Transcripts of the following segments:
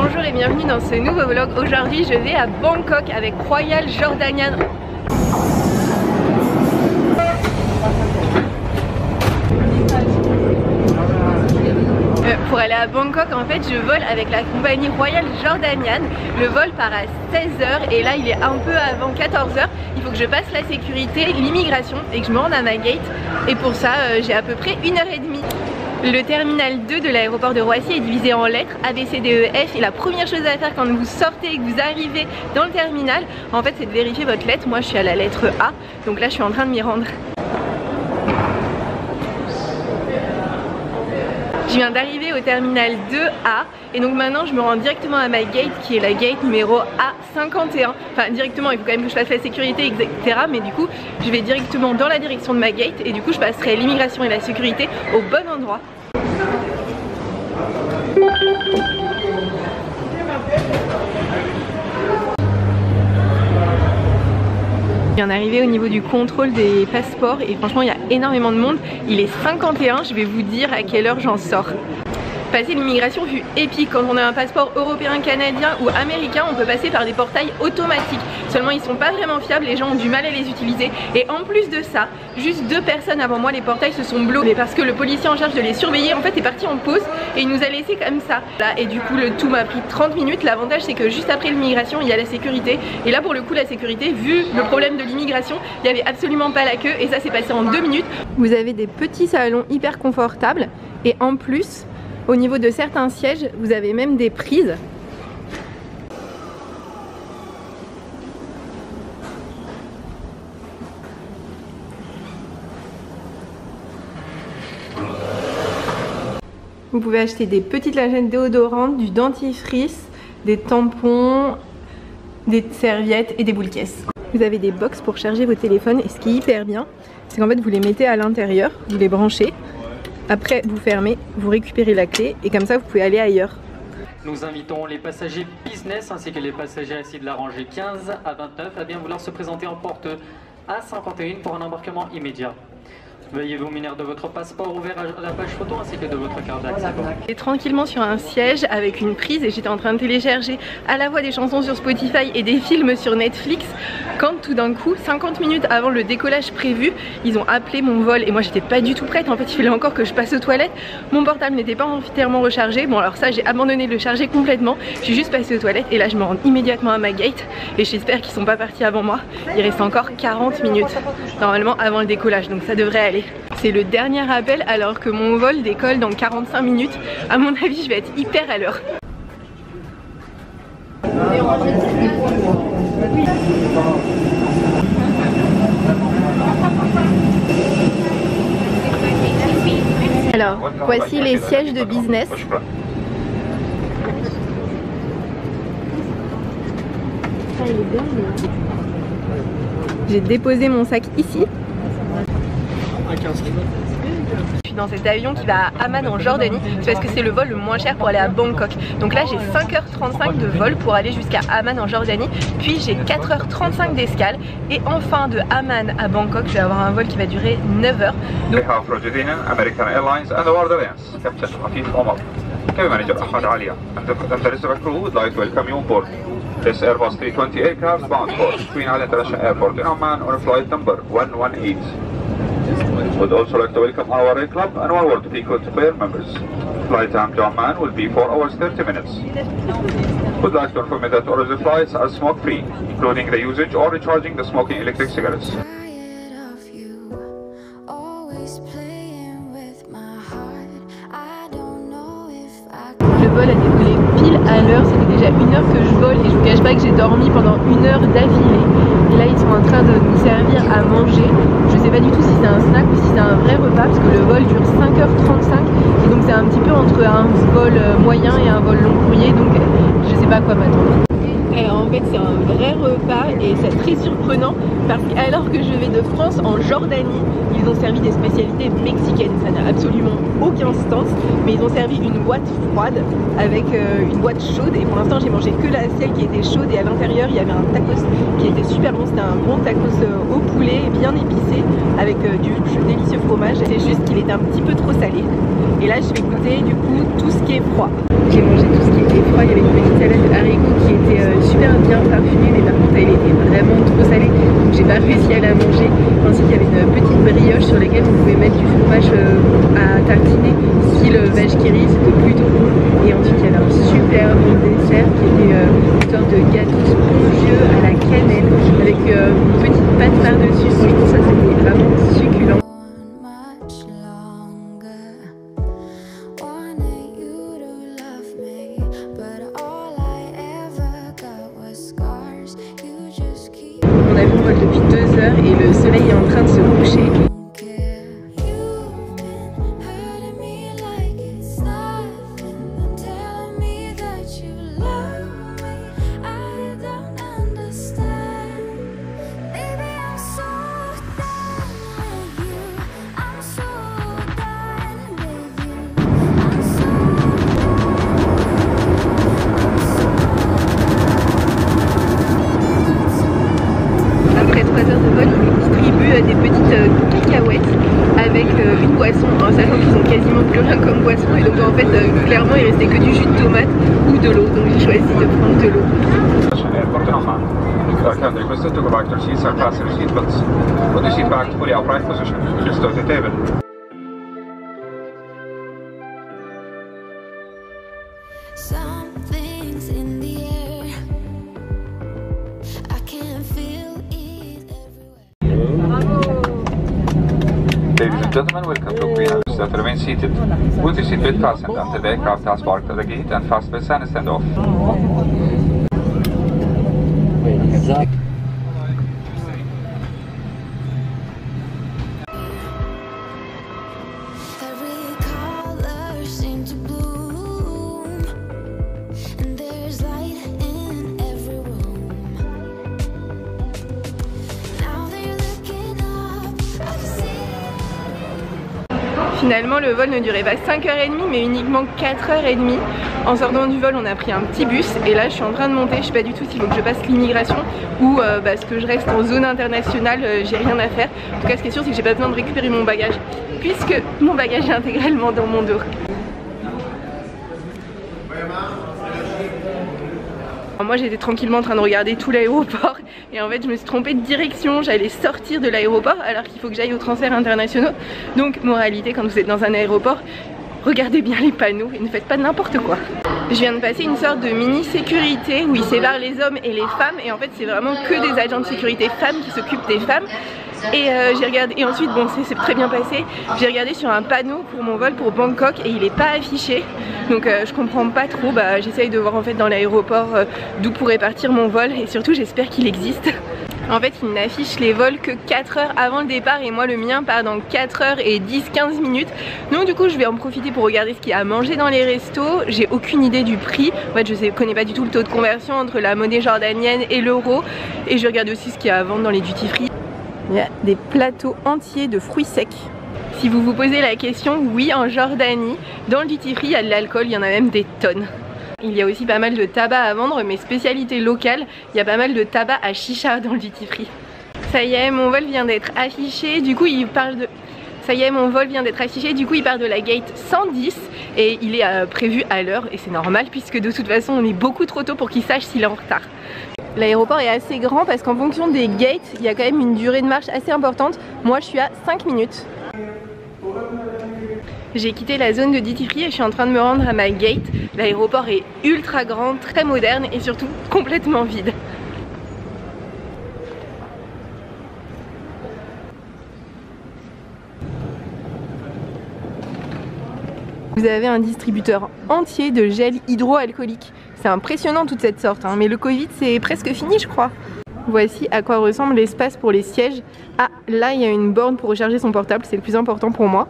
Bonjour et bienvenue dans ce nouveau vlog. Aujourd'hui je vais à Bangkok avec Royal Jordanian. Pour aller à Bangkok, en fait, je vole avec la compagnie Royal Jordanian. Le vol part à 16h et là il est un peu avant 14h. Il faut que je passe la sécurité, l'immigration et que je me rende à ma gate. Et pour ça, j'ai à peu près 1h30. Le terminal 2 de l'aéroport de Roissy est divisé en lettres A, B, C, D, E, F. Et la première chose à faire quand vous sortez et que vous arrivez dans le terminal, en fait, c'est de vérifier votre lettre. Moi, je suis à la lettre A. Donc là, je suis en train de m'y rendre. Je viens d'arriver au terminal 2A et donc maintenant je me rends directement à ma gate qui est la gate numéro A51. Enfin directement, il faut quand même que je fasse la sécurité etc. Mais du coup je vais directement dans la direction de ma gate et du coup je passerai l'immigration et la sécurité au bon endroit. Je viens d'arriver au niveau du contrôle des passeports et franchement il y a énormément de monde. Il est 51, je vais vous dire à quelle heure j'en sors. Passer l'immigration fut épique. Quand on a un passeport européen, canadien ou américain, on peut passer par des portails automatiques. Seulement ils sont pas vraiment fiables, les gens ont du mal à les utiliser. Et en plus de ça, juste 2 personnes avant moi, les portails se sont bloqués parce que le policier en charge de les surveiller en fait est parti en pause et il nous a laissé comme ça. Là, et du coup le tout m'a pris 30 minutes. L'avantage c'est que juste après l'immigration il y a la sécurité. Et là pour le coup la sécurité, vu le problème de l'immigration, il n'y avait absolument pas la queue et ça s'est passé en 2 minutes. Vous avez des petits salons hyper confortables et en plus au niveau de certains sièges, vous avez même des prises. Vous pouvez acheter des petites lingettes déodorantes, du dentifrice, des tampons, des serviettes et des boules caisses. Vous avez des box pour charger vos téléphones et ce qui est hyper bien, c'est qu'en fait vous les mettez à l'intérieur, vous les branchez. Après vous fermez, vous récupérez la clé et comme ça vous pouvez aller ailleurs. Nous invitons les passagers business ainsi que les passagers assis de la rangée 15 à 29 à bien vouloir se présenter en porte A51 pour un embarquement immédiat. Veuillez vous munir de votre passeport ouvert à la page photo ainsi que de votre carte d'accès. J'étais tranquillement sur un siège avec une prise et j'étais en train de télécharger à la fois des chansons sur Spotify et des films sur Netflix quand tout d'un coup, 50 minutes avant le décollage prévu, ils ont appelé mon vol et moi j'étais pas du tout prête. En fait il fallait encore que je passe aux toilettes. Mon portable n'était pas entièrement rechargé. Bon alors ça j'ai abandonné de le charger complètement. Je suis juste passée aux toilettes et là je me rends immédiatement à ma gate et j'espère qu'ils sont pas partis avant moi. Il reste encore 40 minutes normalement avant le décollage donc ça devrait aller. C'est le dernier appel alors que mon vol décolle dans 45 minutes. À mon avis, je vais être hyper à l'heure. Alors, voici les sièges de business. J'ai déposé mon sac ici. Je suis dans cet avion qui va à Amman en Jordanie, c'est parce que c'est le vol le moins cher pour aller à Bangkok. Donc là j'ai 5h35 de vol pour aller jusqu'à Amman en Jordanie, puis j'ai 4h35 d'escale et enfin de Amman à Bangkok je vais avoir un vol qui va durer 9h. Donc... This Airbus 320 aircraft bound for Queen Ali International Airport in Amman on flight number 118. Would also like to welcome our Air Club and our World Frequent Flyer members. Flight time to Amman will be 4 hours 30 minutes. Would like to inform you that all of the flights are smoke free, including the usage or recharging the smoking electric cigarettes. Le vol a décollé pile à l'heure, c'était déjà 1 heure que je vole et je vous cache pas que j'ai dormi pendant 1 heure d'affilée. Et là ils sont en train de nous servir à manger. Je sais pas du tout si c'est un snack ou si c'est un vrai repas parce que le vol dure 5h35 et donc c'est un petit peu entre un vol moyen et un vol long courrier donc je sais pas à quoi m'attendre. Alors en en fait c'est un vrai repas et c'est très surprenant parce qu'alors que je vais de France en Jordanie, ils ont servi des spécialités mexicaines, ça n'a absolument aucun sens, mais ils ont servi une boîte froide avec une boîte chaude et pour l'instant j'ai mangé que celle qui était chaude et à l'intérieur il y avait un tacos qui était super bon, c'était un bon tacos au poulet bien épicé avec du délicieux fromage, c'est juste qu'il était un petit peu trop salé et là je vais goûter du coup tout ce qui est froid. J'ai mangé tout ce qui était froid, il y avait une petite salade de haricots qui était super bien parfumée mais par contre elle était vraiment trop salée donc j'ai pas réussi à la manger. Ensuite il y avait une petite brioche sur laquelle on pouvait mettre du fromage à tartiner style vache qui rit, c'était plutôt bon. Et ensuite il y avait un super bon dessert qui était une sorte de gâteau spongieux à la cannelle avec une petite pâte par-dessus. Franchement ça c'était vraiment succulent. On a vu mon vol depuis 2 heures et le soleil est en train de se coucher. Après 3 heures de vol, ils distribuent des petites cacahuètes avec une boisson, en sachant qu'ils ont quasiment plus rien comme boisson et donc en fait clairement il restait que du jus de tomate ou de l'eau, donc j'ai choisi de prendre de l'eau. Can requested to go back to your seats and fasten your seatbelts. Put the seat back to fully upright position. Restore the table. Something's in the air. I can feel it everywhere. Ladies and gentlemen, welcome to Queen Elizabeth. Remain seated. Put your seatbelt fastened until the aircraft has parked at the gate and fast belt and stand off. Every color seems to bloom, and there's light in every room. Now they're looking up, I can see. Finalement le vol ne durait pas 5h30 mais uniquement 4h30. En sortant du vol on a pris un petit bus et là je suis en train de monter, je sais pas du tout s'il faut que je passe l'immigration ou parce que je reste en zone internationale, j'ai rien à faire. En tout cas ce qui est sûr c'est que j'ai pas besoin de récupérer mon bagage puisque mon bagage est intégralement dans mon dos. Moi j'étais tranquillement en train de regarder tout l'aéroport et en fait je me suis trompée de direction, j'allais sortir de l'aéroport alors qu'il faut que j'aille aux transferts internationaux. Donc moralité, quand vous êtes dans un aéroport, regardez bien les panneaux et ne faites pas n'importe quoi. Je viens de passer une sorte de mini sécurité où ils séparent les hommes et les femmes et en fait c'est vraiment que des agents de sécurité femmes qui s'occupent des femmes. Et j'ai regardé, et ensuite bon c'est très bien passé, j'ai regardé sur un panneau pour mon vol pour Bangkok et il est pas affiché. Donc je comprends pas trop, j'essaye de voir en fait dans l'aéroport d'où pourrait partir mon vol et surtout j'espère qu'il existe. En fait il n'affiche les vols que 4 heures avant le départ et moi le mien part dans 4 heures et 10-15 minutes. Donc du coup je vais en profiter pour regarder ce qu'il y a à manger dans les restos. J'ai aucune idée du prix, en fait je connais pas du tout le taux de conversion entre la monnaie jordanienne et l'euro. Et je regarde aussi ce qu'il y a à vendre dans les duty free. Il y a des plateaux entiers de fruits secs. Si vous vous posez la question, oui en Jordanie, dans le duty free il y a de l'alcool, il y en a même des tonnes. Il y a aussi pas mal de tabac à vendre, mais spécialité locale, il y a pas mal de tabac à chicha dans le duty free. Ça y est, mon vol vient d'être affiché, du coup il parle de... Ça y est, mon vol vient d'être affiché, du coup il part de la gate 110 et il est prévu à l'heure et c'est normal puisque de toute façon on est beaucoup trop tôt pour qu'il sache s'il est en retard. L'aéroport est assez grand parce qu'en fonction des gates, il y a quand même une durée de marche assez importante. Moi je suis à 5 minutes. J'ai quitté la zone de duty free et je suis en train de me rendre à ma gate. L'aéroport est ultra grand, très moderne et surtout complètement vide. Vous avez un distributeur entier de gel hydroalcoolique. C'est impressionnant toute cette sorte, hein, mais le Covid c'est presque fini je crois. Voici à quoi ressemble l'espace pour les sièges. Ah, là il y a une borne pour recharger son portable, c'est le plus important pour moi.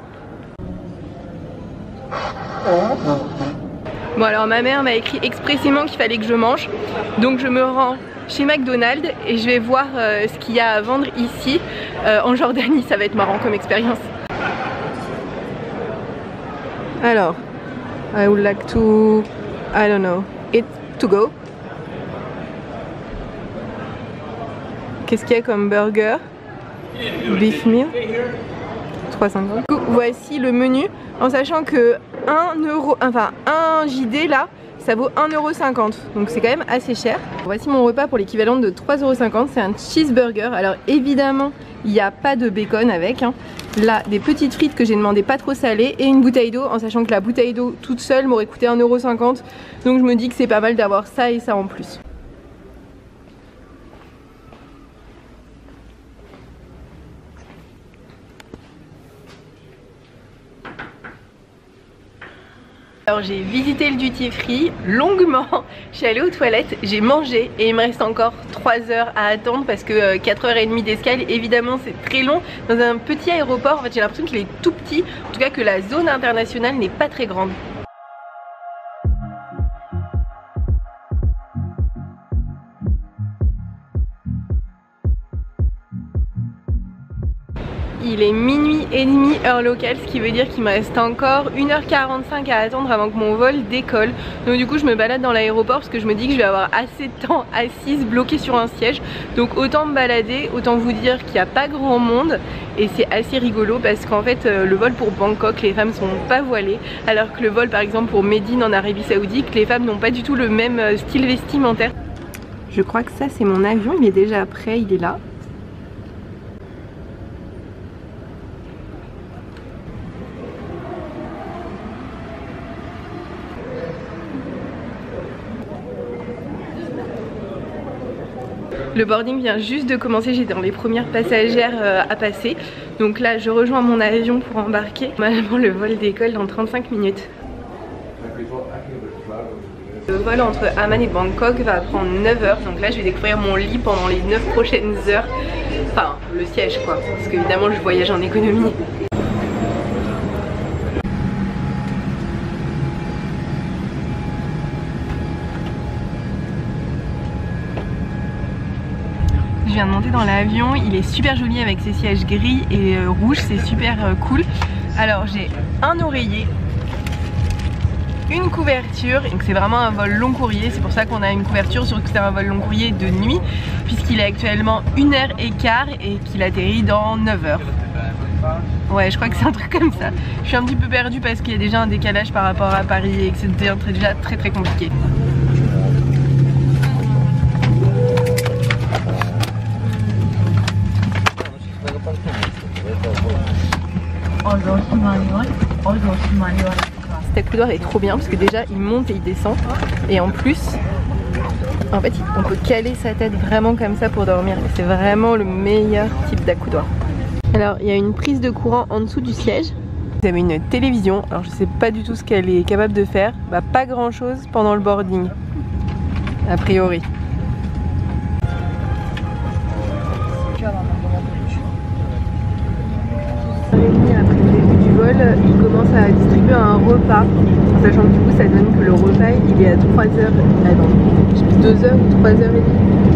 Bon alors ma mère m'a écrit expressément qu'il fallait que je mange, donc je me rends chez McDonald's et je vais voir ce qu'il y a à vendre ici en Jordanie. Ça va être marrant comme expérience. Alors, I would like to, I don't know, eat to go. Qu'est-ce qu'il y a comme burger? Beef meal 3,50 €. Voici le menu en sachant que 1 JD là ça vaut 1,50 €, donc c'est quand même assez cher. Voici mon repas pour l'équivalent de 3,50 €, c'est un cheeseburger. Alors évidemment il n'y a pas de bacon avec hein. Là des petites frites que j'ai demandé pas trop salées et une bouteille d'eau, en sachant que la bouteille d'eau toute seule m'aurait coûté 1,50 €, donc je me dis que c'est pas mal d'avoir ça et ça en plus. Alors j'ai visité le duty free longuement, je suis allée aux toilettes, j'ai mangé et il me reste encore 3 heures à attendre parce que 4h30 d'escale, évidemment c'est très long dans un petit aéroport. En fait j'ai l'impression qu'il est tout petit, en tout cas que la zone internationale n'est pas très grande. Il est minuit et demi heure locale, ce qui veut dire qu'il me reste encore 1h45 à attendre avant que mon vol décolle. Donc du coup je me balade dans l'aéroport parce que je me dis que je vais avoir assez de temps assise bloquée sur un siège. Donc autant me balader, autant vous dire qu'il n'y a pas grand monde. Et c'est assez rigolo parce qu'en fait le vol pour Bangkok, les femmes sont pas voilées. Alors que le vol par exemple pour Médine en Arabie Saoudite, les femmes n'ont pas du tout le même style vestimentaire. Je crois que ça c'est mon avion, il est déjà prêt, il est là. Le boarding vient juste de commencer, j'étais dans les premières passagères à passer. Donc là je rejoins mon avion pour embarquer. Normalement le vol décolle dans 35 minutes. Le vol entre Amman et Bangkok va prendre 9 heures. Donc là je vais découvrir mon lit pendant les 9 prochaines heures. Enfin le siège quoi, parce qu'évidemment je voyage en économie. Je viens de monter dans l'avion, il est super joli avec ses sièges gris et rouges, c'est super cool. Alors j'ai un oreiller, une couverture, donc c'est vraiment un vol long courrier, c'est pour ça qu'on a une couverture, surtout que c'est un vol long courrier de nuit, puisqu'il est actuellement 1h15 et qu'il atterrit dans 9 heures. Ouais, je crois que c'est un truc comme ça. Je suis un petit peu perdue parce qu'il y a déjà un décalage par rapport à Paris et que c'est déjà très compliqué. Cet accoudoir est trop bien parce que déjà il monte et il descend et en plus en fait on peut caler sa tête vraiment comme ça pour dormir et c'est vraiment le meilleur type d'accoudoir. Alors il y a une prise de courant en dessous du siège. Vous avez une télévision, alors je sais pas du tout ce qu'elle est capable de faire, bah, pas grand chose pendant le boarding a priori. Après le début du vol, il commence à distribuer un repas, en sachant que du coup ça donne que le repas il est à 3h, je sais plus 2h ou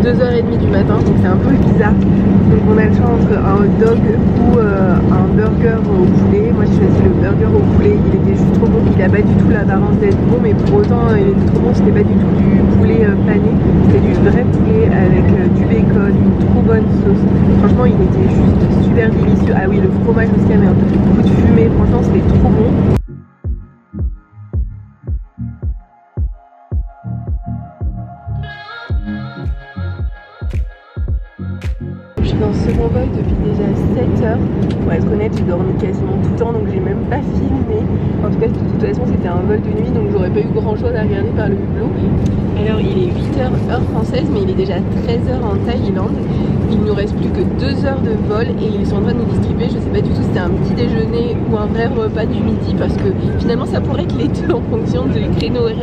2h30 du matin, donc c'est un peu bizarre. Donc on a le choix entre un hot dog ou un burger au poulet. Moi j'ai choisi le burger au poulet, il était juste trop bon, il a pas du tout l'apparence d'être bon, mais pour autant il était trop bon, c'était pas du tout du poulet pané, c'était du vrai poulet avec du bacon, une trop bonne sauce. Franchement il était juste super délicieux. Ah oui, le fromage aussi avait un coup de fumée, franchement c'était trop bon. Je suis dans le second vol depuis déjà 7 heures. Pour être honnête, j'ai dormi quasiment tout le temps, donc j'ai même pas filmé. En tout cas, de toute façon, c'était un vol de nuit, donc j'aurais pas eu grand chose à regarder par le hublot. Alors, il est 8h heure française, mais il est déjà 13h en Thaïlande. Il nous reste plus que 2 heures de vol et ils sont en train de nous distribuer, je sais pas du tout si c'était un petit déjeuner ou un vrai repas du midi, parce que finalement ça pourrait être les deux en fonction des créneaux horaires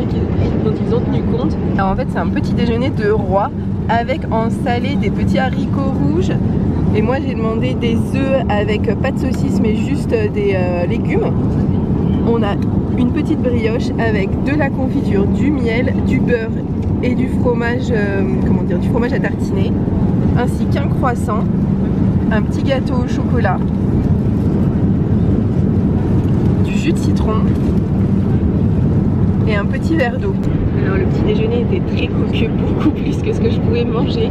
dont ils ont tenu compte. Alors en fait c'est un petit déjeuner de roi avec en salé des petits haricots rouges et moi j'ai demandé des œufs avec pas de saucisse mais juste des légumes. On a une petite brioche avec de la confiture, du miel, du beurre et du fromage, du fromage à tartiner, ainsi qu'un croissant, un petit gâteau au chocolat, du jus de citron et un petit verre d'eau. Alors le petit déjeuner était très copieux, beaucoup plus que ce que je pouvais manger.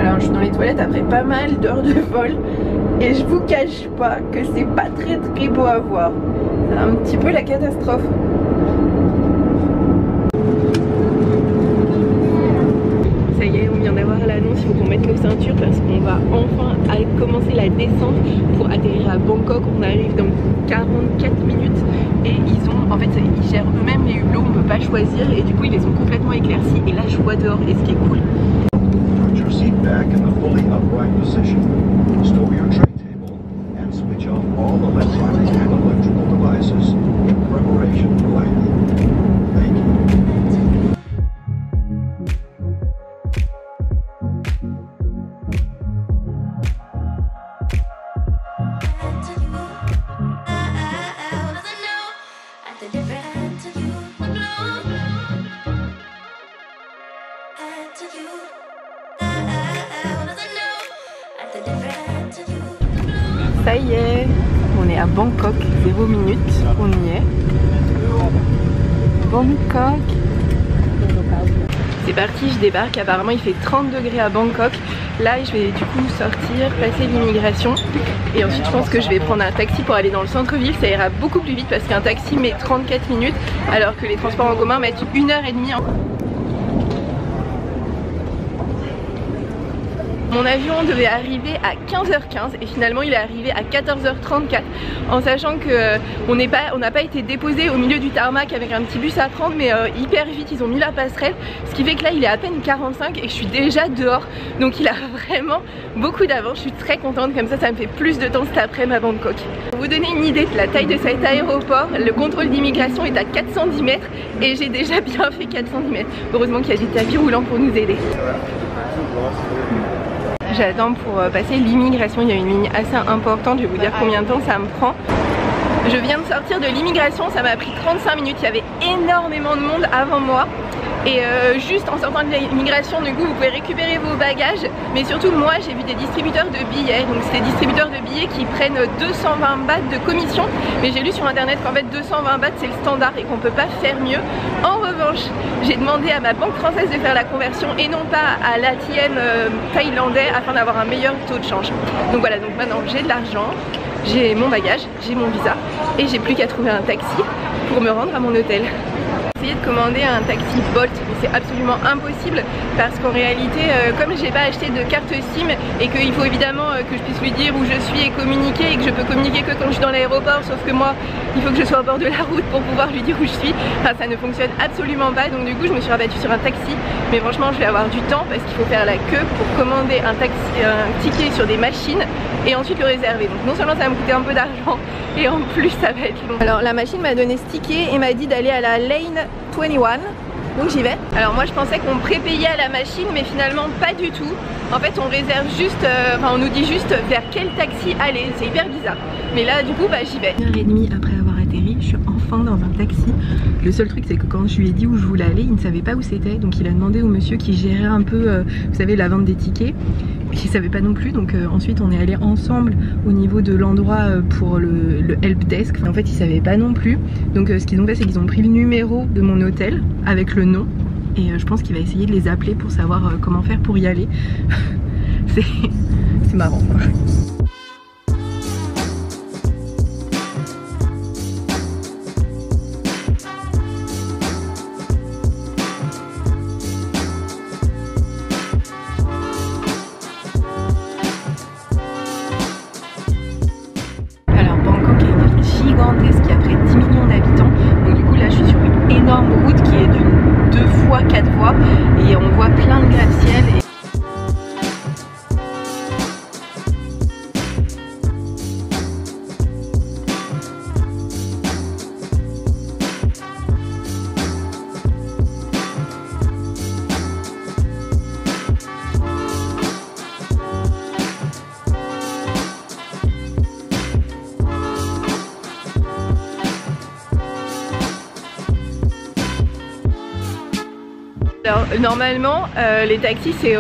Alors je suis dans les toilettes après pas mal d'heures de vol et je vous cache pas que c'est pas très beau à voir. C'est un petit peu la catastrophe. Ça y est, on vient d'avoir l'annonce, il faut qu'on mette nos ceintures parce qu'on va enfin commencer la descente pour atterrir à Bangkok. On arrive dans 44 minutes et ils gèrent eux-mêmes les hublots, on peut pas choisir et du coup ils les ont complètement éclaircis et là je vois dehors et ce qui est cool. Put your seat back in the fully upright position. Store your tray table and switch off all electronic and electrical devices in preparation for landing. Thank you. Ça y est, on est à Bangkok, 0 minutes, on y est. Bangkok. C'est parti, je débarque, apparemment il fait 30 degrés à Bangkok. Là je vais du coup sortir, passer l'immigration et ensuite je pense que je vais prendre un taxi pour aller dans le centre-ville. Ça ira beaucoup plus vite parce qu'un taxi met 34 minutes alors que les transports en commun mettent 1h30. Mon avion devait arriver à 15h15 et finalement il est arrivé à 14h34 en sachant que on n'a pas été déposé au milieu du tarmac avec un petit bus à prendre mais hyper vite ils ont mis la passerelle, ce qui fait que là il est à peine 45 et que je suis déjà dehors, donc il a vraiment beaucoup d'avance. Je suis très contente, comme ça me fait plus de temps cet après-midi à Bangkok. Pour vous donner une idée de la taille de cet aéroport, le contrôle d'immigration est à 410 mètres et j'ai déjà bien fait 410 mètres. Heureusement qu'il y a des tapis roulants pour nous aider. J'attends pour passer l'immigration, il y a une ligne assez importante, je vais vous dire combien de temps ça me prend. Je viens de sortir de l'immigration, ça m'a pris 35 minutes, il y avait énormément de monde avant moi. Et juste en sortant de l'immigration, du coup vous pouvez récupérer vos bagages. Mais surtout moi j'ai vu des distributeurs de billets. Donc c'est des distributeurs de billets qui prennent 220 bahts de commission. Mais j'ai lu sur internet qu'en fait 220 bahts c'est le standard et qu'on peut pas faire mieux. En revanche, j'ai demandé à ma banque française de faire la conversion et non pas à l'ATM thaïlandais afin d'avoir un meilleur taux de change. Donc voilà, donc maintenant j'ai de l'argent, j'ai mon bagage, j'ai mon visa et j'ai plus qu'à trouver un taxi pour me rendre à mon hôtel. J'ai essayé de commander un taxi Bolt mais c'est absolument impossible parce qu'en réalité comme j'ai pas acheté de carte SIM et qu'il faut évidemment que je puisse lui dire où je suis et communiquer et que je peux communiquer que quand je suis dans l'aéroport, sauf que moi il faut que je sois au bord de la route pour pouvoir lui dire où je suis, enfin ça ne fonctionne absolument pas. Donc du coup je me suis rabattue sur un taxi, mais franchement je vais avoir du temps parce qu'il faut faire la queue pour commander un ticket sur des machines et ensuite le réserver. Donc non seulement ça va me coûter un peu d'argent et en plus ça va être long. Alors la machine m'a donné ce ticket et m'a dit d'aller à la lane 21, donc j'y vais. Alors moi je pensais qu'on prépayait à la machine mais finalement pas du tout. En fait on réserve juste, on nous dit juste vers quel taxi aller, c'est hyper bizarre. Mais là du coup j'y vais. 1h30 après avoir atterri, je suis enfin dans un taxi. Le seul truc c'est que quand je lui ai dit où je voulais aller, il ne savait pas où c'était. Donc il a demandé au monsieur qui gérait un peu, vous savez, la vente des tickets. Qui savait pas non plus, donc ensuite on est allé ensemble au niveau de l'endroit pour le help desk. En fait ils savaient pas non plus, donc ce qu'ils ont fait c'est qu'ils ont pris le numéro de mon hôtel avec le nom et je pense qu'il va essayer de les appeler pour savoir comment faire pour y aller. C'est marrant quoi. Gigantesque qui a près de 10 millions d'habitants, donc du coup là je suis sur une énorme route qui est d'une 2 fois 4 voies et on voit plein de gratte-ciel et... Alors normalement les taxis c'est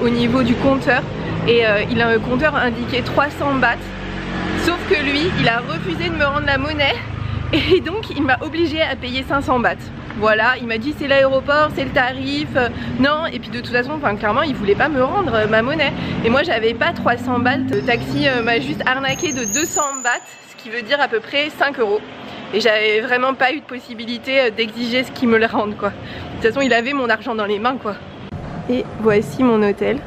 au niveau du compteur et il a un compteur indiqué 300 bahts. Sauf que lui il a refusé de me rendre la monnaie et donc il m'a obligé à payer 500 bahts. Voilà, il m'a dit c'est l'aéroport, c'est le tarif, non, et puis de toute façon, enfin clairement il voulait pas me rendre ma monnaie. Et moi j'avais pas 300 bahts, le taxi m'a juste arnaqué de 200 bahts, ce qui veut dire à peu près 5 €. Et j'avais vraiment pas eu de possibilité d'exiger ce qu'il me le rende quoi. De toute façon il avait mon argent dans les mains quoi. Et voici mon hôtel.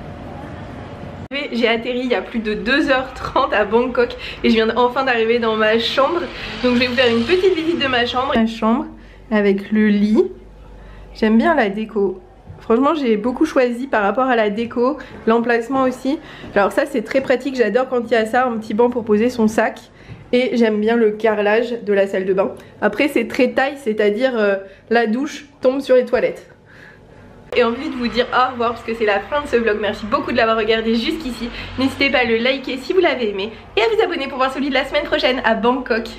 J'ai atterri il y a plus de 2h30 à Bangkok et je viens enfin d'arriver dans ma chambre. Donc je vais vous faire une petite visite de ma chambre. Ma chambre avec le lit. J'aime bien la déco. Franchement j'ai beaucoup choisi par rapport à la déco, l'emplacement aussi. Alors ça c'est très pratique, j'adore quand il y a ça, un petit banc pour poser son sac. Et j'aime bien le carrelage de la salle de bain. Après c'est très taille, c'est-à-dire la douche tombe sur les toilettes. Et envie de vous dire au revoir parce que c'est la fin de ce vlog. Merci beaucoup de l'avoir regardé jusqu'ici. N'hésitez pas à le liker si vous l'avez aimé et à vous abonner pour voir celui de la semaine prochaine à Bangkok.